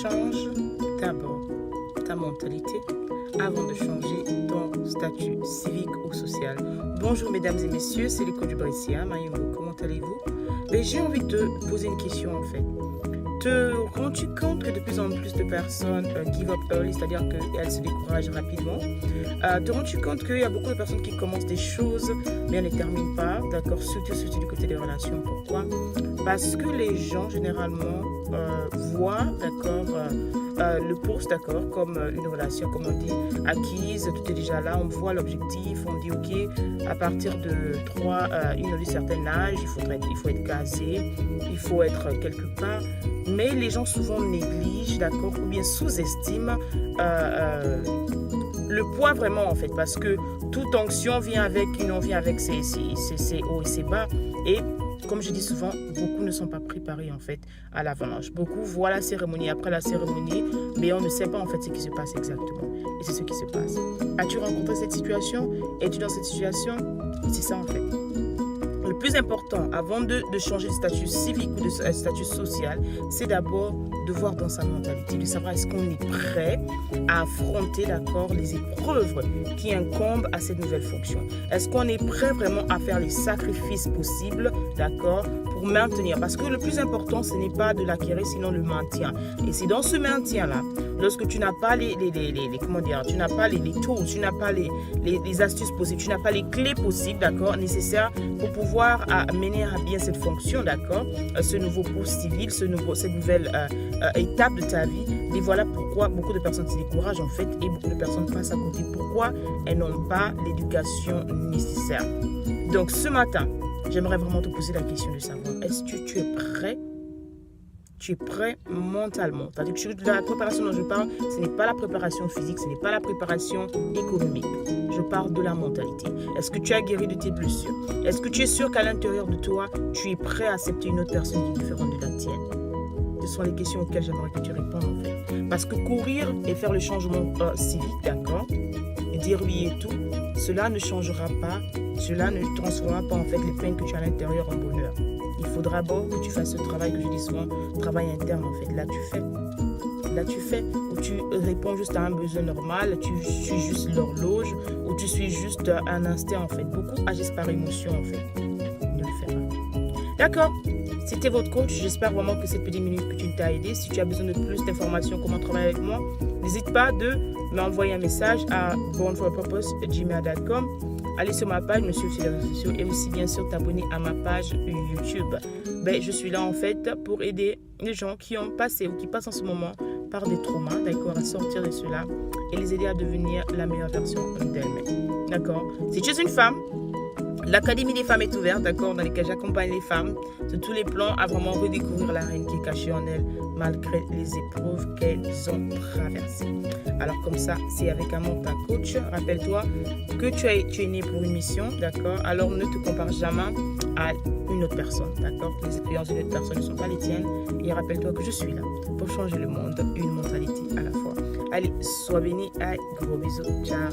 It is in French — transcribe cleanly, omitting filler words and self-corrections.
Change d'abord ta mentalité avant de changer ton statut civique ou social. Bonjour mesdames et messieurs, c'est le coach Brescia, Mayumbo, comment allez-vous? J'ai envie de te poser une question en fait. Te rends-tu compte que de plus en plus de personnes give up early, c'est-à-dire qu'elles se découragent rapidement? Te rends-tu compte qu'il y a beaucoup de personnes qui commencent des choses mais elles ne terminent pas, d'accord? Surtout du côté des relations. Pourquoi? Parce que les gens généralement voient, d'accord, le poste, d'accord, comme une relation, comme on dit, acquise, tout est déjà là, on voit l'objectif, on dit ok, à partir de une certain âge, il faut être casé, il faut être quelque part. Mais les gens souvent négligent, d'accord, ou bien sous-estiment le poids vraiment en fait, parce que toute onction vient avec ses hauts et ses bas. Et comme je dis souvent, beaucoup ne sont pas préparés en fait à l'avalanche. Beaucoup voient la cérémonie après la cérémonie, mais on ne sait pas en fait ce qui se passe exactement. Et c'est ce qui se passe. As-tu rencontré cette situation? Es-tu dans cette situation? C'est ça en fait. Le plus important, avant de changer de statut civique ou de statut social, c'est d'abord de voir dans sa mentalité, de savoir est-ce qu'on est prêt à affronter, d'accord, les épreuves qui incombent à cette nouvelle fonction. Est-ce qu'on est prêt vraiment à faire les sacrifices possibles, d'accord, pour maintenir? Parce que le plus important, ce n'est pas de l'acquérir, sinon le maintien. Et c'est dans ce maintien-là, lorsque tu n'as pas tu n'as pas les tools, tu n'as pas les astuces possibles, tu n'as pas les clés possibles, d'accord, nécessaires pour pouvoir mener à bien cette fonction, d'accord, ce nouveau poste civil, cette nouvelle étape de ta vie. Et voilà pourquoi beaucoup de personnes se découragent en fait et beaucoup de personnes passent à côté. Pourquoi? Elles n'ont pas l'éducation nécessaire. Donc ce matin, j'aimerais vraiment te poser la question de savoir, est-ce que tu es prêt? Tu es prêt mentalement. C'est-à-dire que la préparation dont je parle, ce n'est pas la préparation physique, ce n'est pas la préparation économique. Je parle de la mentalité. Est-ce que tu as guéri de tes blessures? Est-ce que tu es sûr qu'à l'intérieur de toi, tu es prêt à accepter une autre personne qui est différente de la tienne? Ce sont les questions auxquelles j'aimerais que tu répondes en fait. Parce que courir et faire le changement civique, d'accord, et dire oui et tout, cela ne changera pas, cela ne transformera pas en fait les peines que tu as à l'intérieur en bonheur. Il faudra d'abord que tu fasses ce travail que je dis souvent, travail interne en fait. Là tu fais, où tu réponds juste à un besoin normal, tu suis juste l'horloge, ou tu suis juste un instinct en fait. Beaucoup agissent par émotion en fait. Ne le fais pas. D'accord? C'était votre coach. J'espère vraiment que cette petite minute que tu t'as aidé. Si tu as besoin de plus d'informations, comment travailler avec moi, n'hésite pas de m'envoyer un message à bornforapurpose@gmail.com. Allez sur ma page, me suivre sur les réseaux sociaux et aussi bien sûr t'abonner à ma page YouTube. Je suis là en fait pour aider les gens qui ont passé ou qui passent en ce moment par des traumas, d'accord, à sortir de cela et les aider à devenir la meilleure version d'elles-mêmes. D'accord? Si tu es une femme, l'Académie des femmes est ouverte, d'accord, dans laquelle j'accompagne les femmes de tous les plans à vraiment redécouvrir la reine qui est cachée en elles malgré les épreuves qu'elles ont traversées. Alors comme ça, c'est avec amour ta coach. Rappelle-toi que tu es né pour une mission, d'accord. Alors ne te compare jamais à une autre personne, d'accord. Les expériences d'une autre personne ne sont pas les tiennes. Et rappelle-toi que je suis là pour changer le monde, une mentalité à la fois. Allez, sois béni, gros bisous, ciao.